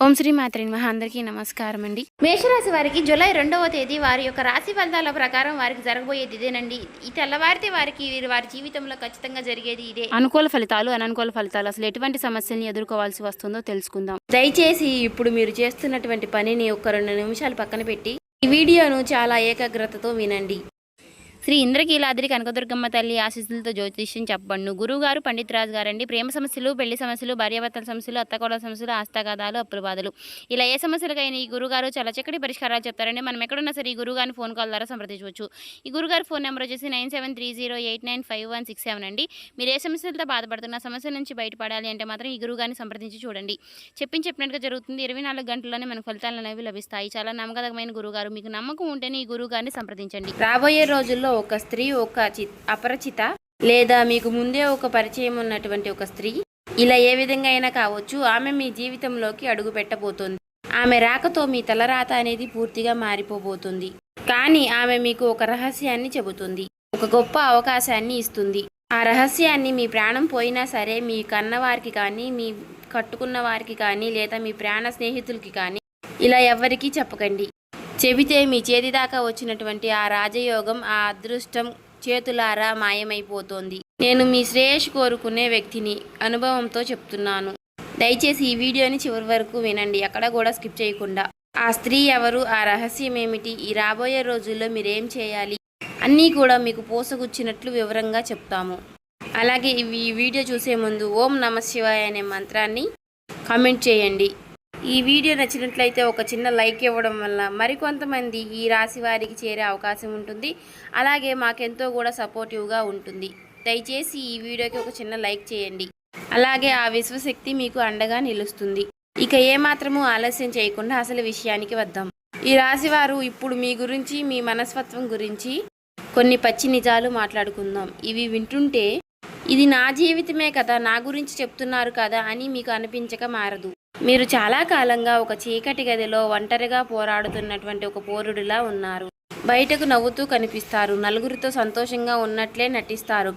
ఓం శ్రీ మాత్రే నమః. అందరికీ నమస్కారం అండి. మేషరాశి వారికి జూలై 2వ తేదీ వారి యొక్క రాశి ఫలితాల ప్రకారం వారికి జరగబోయేది ఇదేనండి. ఈ తెల్లవారితే వారికి వారి జీవితంలో ఖచ్చితంగా జరిగేది ఇదే. అనుకూల ఫలితాలు, అననుకూల ఫలితాలు, అసలు ఎటువంటి సమస్యల్ని ఎదుర్కోవాల్సి వస్తుందో తెలుసుకుందాం. దయచేసి ఇప్పుడు మీరు చేస్తున్నటువంటి పనిని ఒక 2 నిమిషాలు పక్కన పెట్టి ఈ వీడియోను చాలా ఏకాగ్రతతో వినండి. శ్రీ ఇంద్రకీలాద్రి కనకదుర్గమ్మ తల్లి ఆశీస్సులతో జ్యోతిష్యం చెప్పబడును. గురువుగారు పండిత్ రాజు గారండి. ప్రేమ సమస్యలు, పెళ్లి సమస్యలు, భార్యాభర్తల సమస్యలు, అత్తకోడల సమస్యలు, ఆస్తగాదాలు, అప్పుల బాధలు, ఇలా ఏ సమస్యలకైనా ఈ గురుగారు చాలా చక్కటి పరిష్కారాలు చెప్తారండి. మనం ఎక్కడున్నా సరే ఈ గురుగారిని ఫోన్ కాల్ ద్వారా సంప్రదించవచ్చు. ఈ గురుగారి ఫోన్ నెంబర్ వచ్చేసి 9730895167 అండి. మీరు ఏ సమస్యలతో బాధపడుతున్న సమస్యల నుంచి బయటపడాలి అంటే మాత్రం ఈ గురుగారిని సంప్రదించి చూడండి. చెప్పినట్టుగా జరుగుతుంది. 24 గంటల్లోనే మనకు ఫలితాలు అనేవి లభిస్తాయి. చాలా నమ్మకమైన గురుగారు. మీకు నమ్మకం ఉంటేనే ఈ గురుగారిని సంప్రదించండి. రాబోయే రోజుల్లో ఒక స్త్రీ ఒక అపరిచిత లేదా మీకు ముందే ఒక పరిచయం ఉన్నటువంటి ఒక స్త్రీ, ఇలా ఏ విధంగా అయినా కావచ్చు, ఆమె మీ జీవితంలోకి అడుగు పెట్టబోతోంది. ఆమె రాకతో మీ తలరాత అనేది పూర్తిగా మారిపోబోతుంది. కానీ ఆమె మీకు ఒక రహస్యాన్ని చెబుతుంది, ఒక గొప్ప అవకాశాన్ని ఇస్తుంది. ఆ రహస్యాన్ని మీ ప్రాణం పోయినా సరే మీ కన్నవారికి కానీ, మీ కట్టుకున్న వారికి కానీ, లేదా మీ ప్రాణ స్నేహితులకి కానీ ఇలా ఎవ్వరికీ చెప్పకండి. చెబితే మీ చేతి దాకా వచ్చినటువంటి ఆ రాజయోగం, ఆ అదృష్టం చేతులారా మాయమైపోతోంది. నేను మీ శ్రేయస్సు కోరుకునే వ్యక్తిని, అనుభవంతో చెప్తున్నాను. దయచేసి ఈ వీడియోని చివరి వరకు వినండి, ఎక్కడ కూడా స్కిప్ చేయకుండా. ఆ స్త్రీ ఎవరు, ఆ రహస్యం ఏమిటి, ఈ రాబోయే రోజుల్లో మీరేం చేయాలి అన్నీ కూడా మీకు పూసగుచ్చినట్లు వివరంగా చెప్తాము. అలాగే ఈ వీడియో చూసే ముందు ఓం నమః శివాయ అనే మంత్రాన్ని కామెంట్ చేయండి. ఈ వీడియో నచ్చినట్లయితే ఒక చిన్న లైక్ ఇవ్వడం వల్ల మరికొంతమంది ఈ రాశి వారికి చేరే అవకాశం ఉంటుంది. అలాగే మాకెంతో కూడా సపోర్టివ్గా ఉంటుంది. దయచేసి ఈ వీడియోకి ఒక చిన్న లైక్ చేయండి. అలాగే ఆ విశ్వశక్తి మీకు అండగా నిలుస్తుంది. ఇక ఏమాత్రము ఆలస్యం చేయకుండా అసలు విషయానికి వద్దాం. ఈ రాశివారు ఇప్పుడు మీ గురించి, మీ మనస్తత్వం గురించి కొన్ని పచ్చి నిజాలు మాట్లాడుకుందాం. ఇవి వింటుంటే ఇది నా జీవితమే కదా, నా గురించి చెప్తున్నారు కదా అని మీకు అనిపించక మారదు. మీరు చాలా కాలంగా ఒక చీకటి గదిలో ఒంటరిగా పోరాడుతున్నటువంటి ఒక పోరుడిలా ఉన్నారు. బయటకు నవ్వుతూ కనిపిస్తారు, నలుగురితో సంతోషంగా ఉన్నట్లే నటిస్తారు,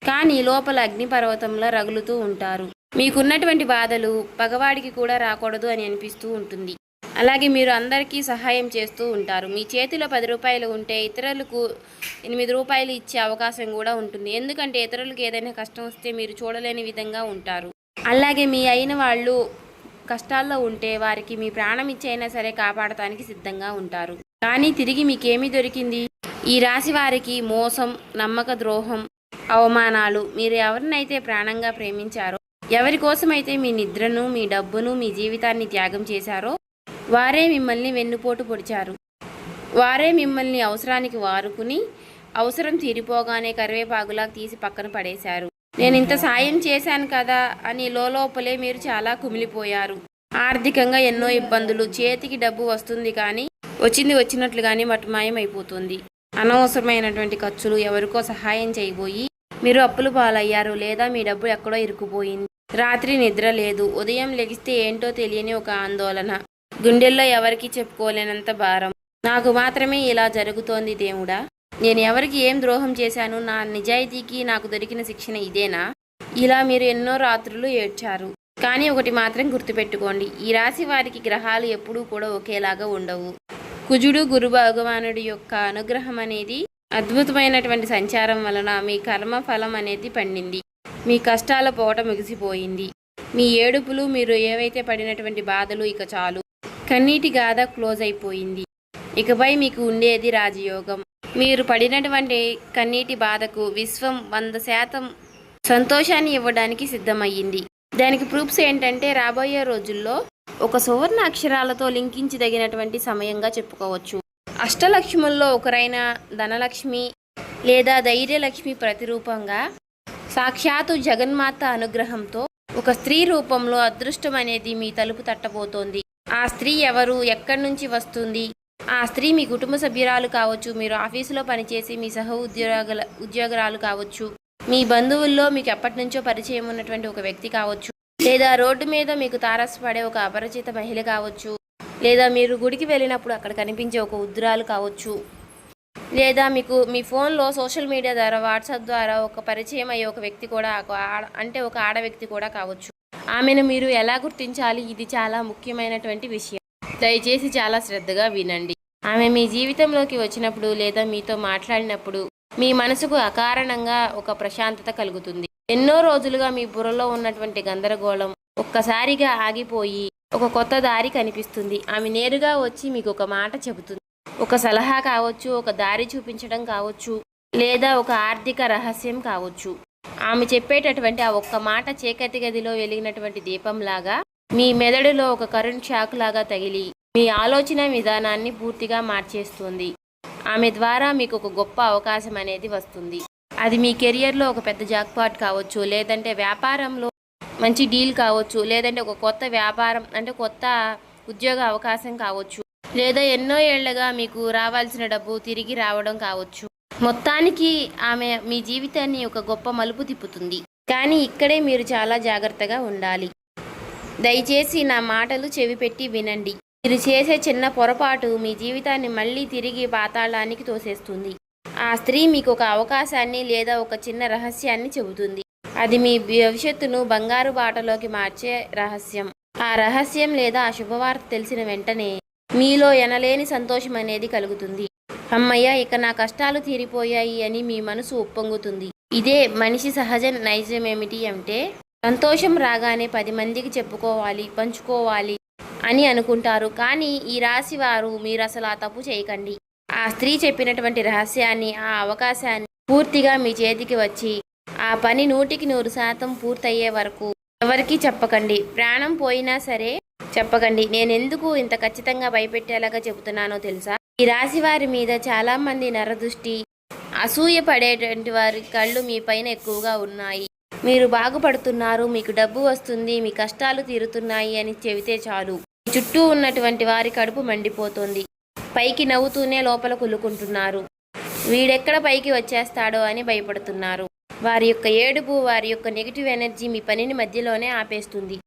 కానీ లోపల అగ్నిపర్వతంలో రగులుతూ ఉంటారు. మీకున్నటువంటి బాధలు పగవాడికి కూడా రాకూడదు అని అనిపిస్తూ ఉంటుంది. అలాగే మీరు అందరికీ సహాయం చేస్తూ ఉంటారు. మీ చేతిలో 10 రూపాయలు ఉంటే ఇతరులకు 8 రూపాయలు ఇచ్చే అవకాశం కూడా ఉంటుంది. ఎందుకంటే ఇతరులకు ఏదైనా కష్టం వస్తే మీరు చూడలేని విధంగా ఉంటారు. అలాగే మీ అయిన వాళ్ళు కష్టాల్లో ఉంటే వారికి మీ ప్రాణం ఇచ్చైనా సరే కాపాడటానికి సిద్ధంగా ఉంటారు. కానీ తిరిగి మీకేమీ దొరికింది? ఈ రాశి వారికి మోసం, నమ్మక ద్రోహం, అవమానాలు. మీరు ఎవరినైతే ప్రాణంగా ప్రేమించారో, ఎవరి కోసమైతే మీ నిద్రను, మీ డబ్బును, మీ జీవితాన్ని త్యాగం చేశారో వారే మిమ్మల్ని వెన్నుపోటు పొడిచారు. వారే మిమ్మల్ని అవసరానికి వారుకుని అవసరం తీరిపోగానే కరివేపాకులా తీసి పక్కన పడేశారు. నేను ఇంత సాయం చేశాను కదా అని లోపలే మీరు చాలా కుమిలిపోయారు. ఆర్థికంగా ఎన్నో ఇబ్బందులు. చేతికి డబ్బు వస్తుంది కానీ వచ్చినట్లుగానే మటుమాయం అయిపోతుంది. అనవసరమైనటువంటి ఖర్చులు. ఎవరికో సహాయం చేయబోయి మీరు అప్పులు పాలయ్యారు, లేదా మీ డబ్బు ఎక్కడో ఇరుక్కుపోయింది. రాత్రి నిద్ర లేదు. ఉదయం లెగిస్తే ఏంటో తెలియని ఒక ఆందోళన. గుండెల్లో ఎవరికి చెప్పుకోలేనంత భారం. నాకు మాత్రమే ఇలా జరుగుతోంది దేవుడా, నేను ఎవరికి ఏం ద్రోహం చేశాను? నా నిజాయితీకి నాకు దొరికిన శిక్షణ ఇదేనా? ఇలా మీరు ఎన్నో రాత్రులు ఏడ్చారు. కానీ ఒకటి మాత్రం గుర్తుపెట్టుకోండి, ఈ రాశి వారికి గ్రహాలు ఎప్పుడూ కూడా ఒకేలాగా ఉండవు. కుజుడు గురు భగవానుడి యొక్క అనుగ్రహం అనేది, అద్భుతమైనటువంటి సంచారం వలన మీ కర్మ ఫలం అనేది పండింది. మీ కష్టాల పోట ముగిసిపోయింది. మీ ఏడుపులు, మీరు ఏవైతే పడినటువంటి బాధలు ఇక చాలు. కన్నీటి గాథ క్లోజ్ అయిపోయింది. ఇకపై మీకు ఉండేది రాజయోగం. మీరు పడినటువంటి కన్నీటి బాధకు విశ్వం 100% సంతోషాన్ని ఇవ్వడానికి సిద్ధమయ్యింది. దానికి ప్రూఫ్స్ ఏంటంటే రాబోయే రోజుల్లో ఒక సువర్ణ అక్షరాలతో లింకించదగినటువంటి సమయంగా చెప్పుకోవచ్చు. అష్టలక్ష్ముల్లో ఒకరైన ధనలక్ష్మి లేదా ధైర్యలక్ష్మి ప్రతిరూపంగా సాక్షాత్తు జగన్మాత అనుగ్రహంతో ఒక స్త్రీ రూపంలో అదృష్టం అనేది మీ తలుపు తట్టబోతోంది. ఆ స్త్రీ ఎవరు, ఎక్కడి నుంచి వస్తుంది? ఆ స్త్రీ మీ కుటుంబ సభ్యురాలు కావచ్చు, మీరు ఆఫీసులో పనిచేసి మీ సహ ఉద్యోగురాలు కావచ్చు, మీ బంధువుల్లో మీకు ఎప్పటి నుంచో పరిచయం ఉన్నటువంటి ఒక వ్యక్తి కావచ్చు, లేదా రోడ్డు మీద మీకు తారసపడే ఒక అపరిచిత మహిళ కావచ్చు, లేదా మీరు గుడికి వెళ్ళినప్పుడు అక్కడ కనిపించే ఒక వృద్ధురాలు కావచ్చు, లేదా మీకు మీ ఫోన్లో సోషల్ మీడియా ద్వారా, వాట్సాప్ ద్వారా ఒక పరిచయం అయ్యే ఒక వ్యక్తి కూడా, అంటే ఒక ఆడ వ్యక్తి కూడా కావచ్చు. ఆమెను మీరు ఎలా గుర్తించాలి? ఇది చాలా ముఖ్యమైనటువంటి విషయం. దయచేసి చాలా శ్రద్ధగా వినండి. ఆమె మీ జీవితంలోకి వచ్చినప్పుడు లేదా మీతో మాట్లాడినప్పుడు మీ మనసుకు అకారణంగా ఒక ప్రశాంతత కలుగుతుంది. ఎన్నో రోజులుగా మీ బుర్రలో ఉన్నటువంటి గందరగోళం ఒక్కసారిగా ఆగిపోయి ఒక కొత్త దారి కనిపిస్తుంది. ఆమె నేరుగా వచ్చి మీకు ఒక మాట చెబుతుంది. ఒక సలహా కావచ్చు, ఒక దారి చూపించడం కావచ్చు, లేదా ఒక ఆర్థిక రహస్యం కావచ్చు. ఆమె చెప్పేటటువంటి ఆ ఒక్క మాట చీకటి గదిలో వెలిగినటువంటి దీపంలాగా మీ మెదడులో ఒక కరెంట్ షాక్ లాగా తగిలి మీ ఆలోచన విధానాన్ని పూర్తిగా మార్చేస్తుంది. ఆమె ద్వారా మీకు ఒక గొప్ప అవకాశం అనేది వస్తుంది. అది మీ కెరియర్లో ఒక పెద్ద జాక్పాట్ కావచ్చు, లేదంటే వ్యాపారంలో మంచి డీల్ కావచ్చు, లేదంటే ఒక కొత్త వ్యాపారం అంటే కొత్త ఉద్యోగ అవకాశం కావచ్చు, లేదా ఎన్నో ఏళ్లుగా మీకు రావాల్సిన డబ్బు తిరిగి రావడం కావచ్చు. మొత్తానికి ఆమె మీ జీవితాన్ని ఒక గొప్ప మలుపు తిప్పుతుంది. కానీ ఇక్కడే మీరు చాలా జాగ్రత్తగా ఉండాలి. దయచేసి నా మాటలు చెవిపెట్టి వినండి. మీరు చేసే చిన్న పొరపాటు మీ జీవితాన్ని మళ్ళీ తిరిగి పాతాళానికి తోసేస్తుంది. ఆ స్త్రీ మీకు ఒక అవకాశాన్ని లేదా ఒక చిన్న రహస్యాన్ని చెబుతుంది. అది మీ భవిష్యత్తును బంగారు బాటలోకి మార్చే రహస్యం. ఆ రహస్యం లేదా ఆ శుభవార్త తెలిసిన వెంటనే మీలో ఎనలేని సంతోషం అనేది కలుగుతుంది. అమ్మయ్య, ఇక నా కష్టాలు తీరిపోయాయి అని మీ మనసు ఉప్పొంగుతుంది. ఇదే మనిషి సహజ నైజమేమిటి అంటే సంతోషం రాగానే 10 మందికి చెప్పుకోవాలి, పంచుకోవాలి అని అనుకుంటారు. కానీ ఈ రాశి వారు మీరు అసలు ఆ తప్పు చేయకండి. ఆ స్త్రీ చెప్పినటువంటి రహస్యాన్ని, ఆ అవకాశాన్ని పూర్తిగా మీ చేతికి వచ్చి ఆ పని 100% పూర్తయ్యే వరకు ఎవరికీ చెప్పకండి. ప్రాణం పోయినా సరే చెప్పకండి. నేనెందుకు ఇంత ఖచ్చితంగా భయపెట్టేలాగా చెబుతున్నానో తెలుసా? ఈ రాశి వారి మీద చాలా మంది నరదృష్టి, అసూయ పడేటువంటి వారి కళ్ళు మీ పైన ఎక్కువగా ఉన్నాయి. మీరు బాగుపడుతున్నారు, మీకు డబ్బు వస్తుంది, మీ కష్టాలు తీరుతున్నాయి అని చెబితే చాలు చుట్టూ ఉన్నటువంటి వారి కడుపు మండిపోతుంది. పైకి నవ్వుతూనే లోపల కులుకుంటున్నారు. వీడెక్కడ పైకి వచ్చేస్తాడో అని భయపడుతున్నారు. వారి యొక్క ఏడుపు, వారి యొక్క నెగిటివ్ ఎనర్జీ మీ పనిని మధ్యలోనే ఆపేస్తుంది.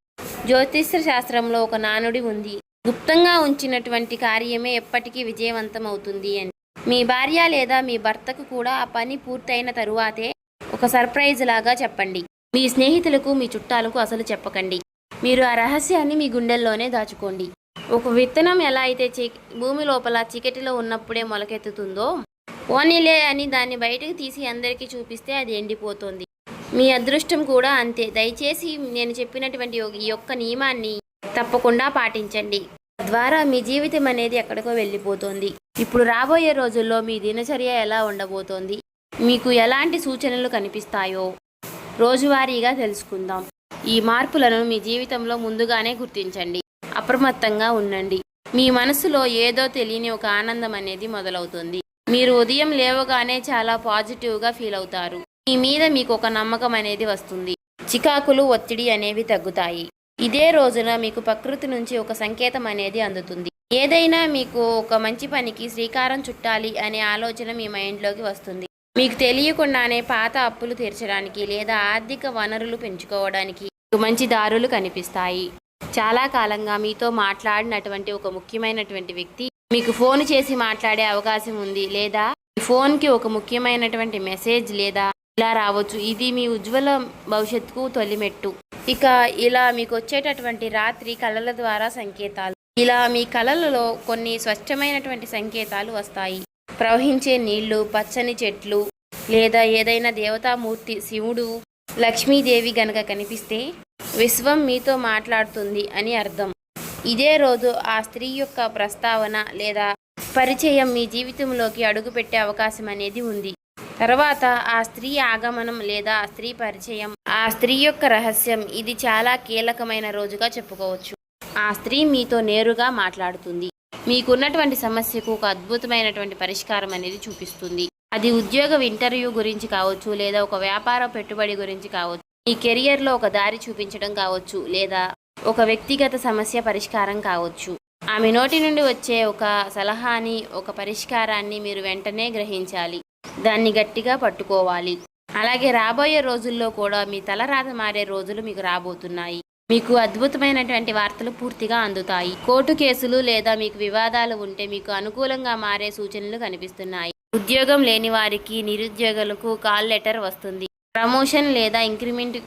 జ్యోతిష్య శాస్త్రంలో ఒక నానుడి ఉంది, గుప్తంగా ఉంచినటువంటి కార్యమే ఎప్పటికీ విజయవంతం అవుతుంది అని. మీ భార్య లేదా మీ భర్తకు కూడా ఆ పని పూర్తయిన తరువాతే ఒక సర్ప్రైజ్ లాగా చెప్పండి. మీ స్నేహితులకు, మీ చుట్టాలకు అసలు చెప్పకండి. మీరు ఆ రహస్యాన్ని మీ గుండెల్లోనే దాచుకోండి. ఒక విత్తనం ఎలా అయితే భూమి లోపల చీకటిలో ఉన్నప్పుడే మొలకెత్తుతుందో, పోనీలే అని దాన్ని బయటకు తీసి అందరికీ చూపిస్తే అది ఎండిపోతుంది. మీ అదృష్టం కూడా అంతే. దయచేసి నేను చెప్పినటువంటి ఈ యొక్క నియమాన్ని తప్పకుండా పాటించండి. తద్వారా మీ జీవితం అనేది ఎక్కడికో వెళ్ళిపోతుంది. ఇప్పుడు రాబోయే రోజుల్లో మీ దినచర్య ఎలా ఉండబోతోంది, మీకు ఎలాంటి సూచనలు కనిపిస్తాయో రోజువారీగా తెలుసుకుందాం. ఈ మార్పులను మీ జీవితంలో ముందుగానే గుర్తించండి. అప్రమత్తంగా ఉండండి. మీ మనసులో ఏదో తెలియని ఒక ఆనందం అనేది మొదలవుతుంది. మీరు ఉదయం లేవగానే చాలా పాజిటివ్గా ఫీల్ అవుతారు. మీ మీద మీకు ఒక నమ్మకం అనేది వస్తుంది. చికాకులు, ఒత్తిడి అనేవి తగ్గుతాయి. ఇదే రోజున మీకు ప్రకృతి నుంచి ఒక సంకేతం అనేది అందుతుంది. ఏదైనా మీకు ఒక మంచి పనికి శ్రీకారం చుట్టాలి అనే ఆలోచన మీ మైండ్లోకి వస్తుంది. మీకు తెలియకుండానే పాత అప్పులు తీర్చడానికి లేదా ఆర్థిక వనరులు పెంచుకోవడానికి మంచి దారులు కనిపిస్తాయి. చాలా కాలంగా మీతో మాట్లాడినటువంటి ఒక ముఖ్యమైనటువంటి వ్యక్తి మీకు ఫోన్ చేసి మాట్లాడే అవకాశం ఉంది, లేదా ఫోన్కి ఒక ముఖ్యమైనటువంటి మెసేజ్ లేదా ఇలా రావచ్చు. ఇది మీ ఉజ్వల భవిష్యత్తుకు తొలిమెట్టు. ఇక ఇలా మీకు వచ్చేటటువంటి రాత్రి కళల ద్వారా సంకేతాలు. ఇలా మీ కళలలో కొన్ని స్పష్టమైనటువంటి సంకేతాలు వస్తాయి. ప్రవహించే నీళ్లు, పచ్చని చెట్లు, లేదా ఏదైనా దేవతామూర్తి, శివుడు, లక్ష్మీదేవి గనక కనిపిస్తే విశ్వం మీతో మాట్లాడుతుంది అని అర్థం. ఇదే రోజు ఆ స్త్రీ యొక్క ప్రస్తావన లేదా పరిచయం మీ జీవితంలోకి అడుగుపెట్టే అవకాశం అనేది ఉంది. తర్వాత ఆ స్త్రీ ఆగమనం లేదా ఆ స్త్రీ పరిచయం, ఆ స్త్రీ యొక్క రహస్యం, ఇది చాలా కీలకమైన రోజుగా చెప్పుకోవచ్చు. ఆ స్త్రీ మీతో నేరుగా మాట్లాడుతుంది. మీకున్నటువంటి సమస్యకు ఒక అద్భుతమైనటువంటి పరిష్కారం అనేది చూపిస్తుంది. అది ఉద్యోగ ఇంటర్వ్యూ గురించి కావచ్చు, లేదా ఒక వ్యాపార పెట్టుబడి గురించి కావచ్చు, మీ కెరియర్లో ఒక దారి చూపించడం కావచ్చు, లేదా ఒక వ్యక్తిగత సమస్య పరిష్కారం కావచ్చు. ఆమె నోటి నుండి వచ్చే ఒక సలహాని, ఒక పరిష్కారాన్ని మీరు వెంటనే గ్రహించాలి. దాన్ని గట్టిగా పట్టుకోవాలి. అలాగే రాబోయే రోజుల్లో కూడా మీ తలరాత మారే రోజులు మీకు రాబోతున్నాయి. మీకు అద్భుతమైనటువంటి వార్తలు పూర్తిగా అందుతాయి. కోర్టు కేసులు లేదా మీకు వివాదాలు ఉంటే మీకు అనుకూలంగా మారే సూచనలు కనిపిస్తున్నాయి. ఉద్యోగం లేని వారికి, నిరుద్యోగులకు కాల్ లెటర్ వస్తుంది. ప్రమోషన్ లేదా ఇంక్రిమెంట్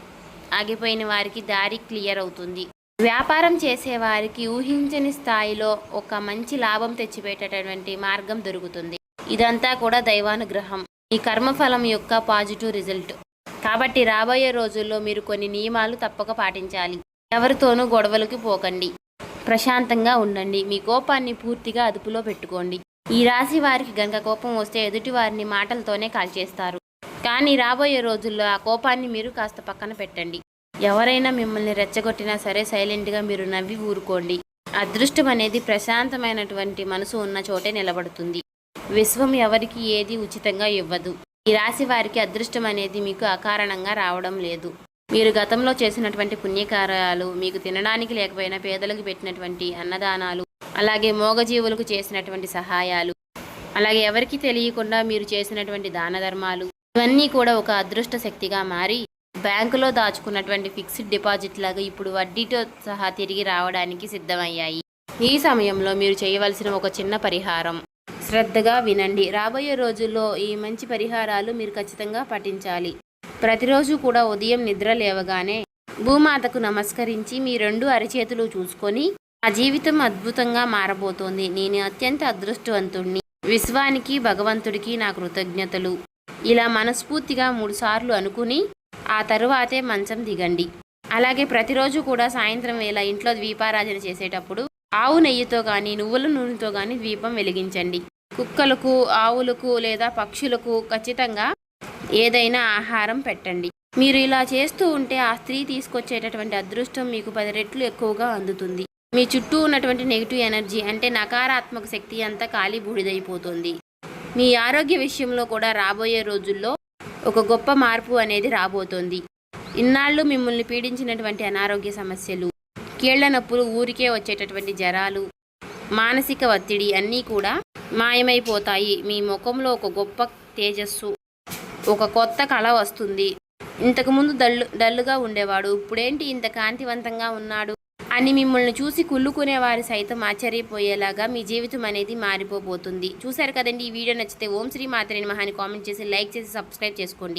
ఆగిపోయిన వారికి దారి క్లియర్ అవుతుంది. వ్యాపారం చేసేవారికి ఊహించని స్థాయిలో ఒక మంచి లాభం తెచ్చిపెట్టేటటువంటి మార్గం దొరుకుతుంది. ఇదంతా కూడా దైవానుగ్రహం, ఈ కర్మఫలం యొక్క పాజిటివ్ రిజల్ట్. కాబట్టి రాబోయే రోజుల్లో మీరు కొన్ని నియమాలు తప్పక పాటించాలి. ఎవరితోనూ గొడవలకి పోకండి, ప్రశాంతంగా ఉండండి, మీ కోపాన్ని పూర్తిగా అదుపులో పెట్టుకోండి. ఈ రాశి వారికి గనక కోపం వస్తే ఎదుటి వారిని మాటలతోనే కాల్చేస్తారు. కానీ రాబోయే రోజుల్లో ఆ కోపాన్ని మీరు కాస్త పక్కన పెట్టండి. ఎవరైనా మిమ్మల్ని రెచ్చగొట్టినా సరే సైలెంట్గా మీరు నవ్వి ఊరుకోండి. అదృష్టం అనేది ప్రశాంతమైనటువంటి మనసు ఉన్న చోటే నిలబడుతుంది. విశ్వం ఎవరికి ఏది ఉచితంగా ఇవ్వదు. ఈ రాశి వారికి అదృష్టం అనేది మీకు అకారణంగా రావడం లేదు. మీరు గతంలో చేసినటువంటి పుణ్యకార్యాలు, మీకు తినడానికి లేకపోయినా పేదలకు పెట్టినటువంటి అన్నదానాలు, అలాగే మూగజీవులకు చేసినటువంటి సహాయాలు, అలాగే ఎవరికి తెలియకుండా మీరు చేసినటువంటి దాన ధర్మాలు, ఇవన్నీ కూడా ఒక అదృష్ట శక్తిగా మారి బ్యాంకులో దాచుకున్నటువంటి ఫిక్స్డ్ డిపాజిట్ లాగా ఇప్పుడు వడ్డీతో సహా తిరిగి రావడానికి సిద్ధమయ్యాయి. ఈ సమయంలో మీరు చేయవలసిన ఒక చిన్న పరిహారం, శ్రద్ధగా వినండి. రాబోయే రోజుల్లో ఈ మంచి పరిహారాలు మీరు ఖచ్చితంగా పాటించాలి. ప్రతిరోజు కూడా ఉదయం నిద్ర లేవగానే భూమాతకు నమస్కరించి మీ 2 అరచేతులు చూసుకొని, ఆ జీవితం అద్భుతంగా మారబోతోంది, నేను అత్యంత అదృష్టవంతుణ్ణి, విశ్వానికి భగవంతుడికి నా కృతజ్ఞతలు, ఇలా మనస్ఫూర్తిగా 3 సార్లు అనుకుని ఆ తరువాతే మంచం దిగండి. అలాగే ప్రతిరోజు కూడా సాయంత్రం వేళ ఇంట్లో దీపారాధన చేసేటప్పుడు ఆవు నెయ్యితో కానీ నువ్వుల నూనెతో కానీ దీపం వెలిగించండి. కుక్కలకు, ఆవులకు లేదా పక్షులకు ఖచ్చితంగా ఏదైనా ఆహారం పెట్టండి. మీరు ఇలా చేస్తూ ఉంటే ఆ స్త్రీ తీసుకొచ్చేటటువంటి అదృష్టం మీకు 10 రెట్లు ఎక్కువగా అందుతుంది. మీ చుట్టూ ఉన్నటువంటి నెగిటివ్ ఎనర్జీ అంటే నకారాత్మక శక్తి అంతా ఖాళీ బూడిదైపోతుంది. మీ ఆరోగ్య విషయంలో కూడా రాబోయే రోజుల్లో ఒక గొప్ప మార్పు అనేది రాబోతోంది. ఇన్నాళ్ళు మిమ్మల్ని పీడించినటువంటి అనారోగ్య సమస్యలు, కీళ్ల నొప్పులు, ఊరికే వచ్చేటటువంటి జ్వరాలు, మానసిక ఒత్తిడి అన్నీ కూడా మాయమైపోతాయి. మీ ముఖంలో ఒక గొప్ప తేజస్సు, ఒక కొత్త కళ వస్తుంది. ఇంతకుముందు డల్లుగా ఉండేవాడు, ఇప్పుడేంటి ఇంత కాంతివంతంగా ఉన్నాడు అని మిమ్మల్ని చూసి కుళ్ళుకునే వారు సైతం ఆశ్చర్యపోయేలాగా మీ జీవితం అనేది మారిపోబోతుంది. చూశారు కదండి, ఈ వీడియో నచ్చితే ఓం శ్రీ మాత్రే నమః అని కామెంట్ చేసి, లైక్ చేసి, సబ్స్క్రైబ్ చేసుకోండి.